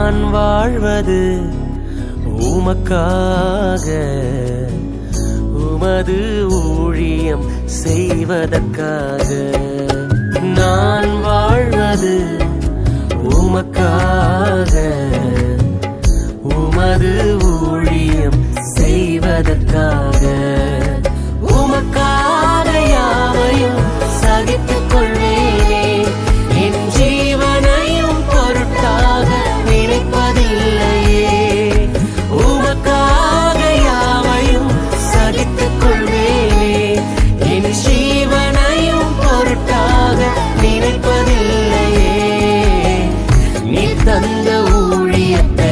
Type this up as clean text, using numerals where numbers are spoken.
நான் வாழ்வது உமக்காக, உமது ஊழியம் செய்வதற்காக. நான் வாழ்வது உமக்காக, உமது ஊழியம் செய்வதற்காக. உமக்காக யாவையும் சகித்துக் கொள்வேனே, என் ஜீவனையும் பொருட்டாக நினைப்பதில்லையே. உமக்காக யாவையும் சகித்துக் கொள்வேனே, என் ஜீவனையும் பொருட்டாக நினைப்பதில்லையே. நீ தந்த ஊழியத்தை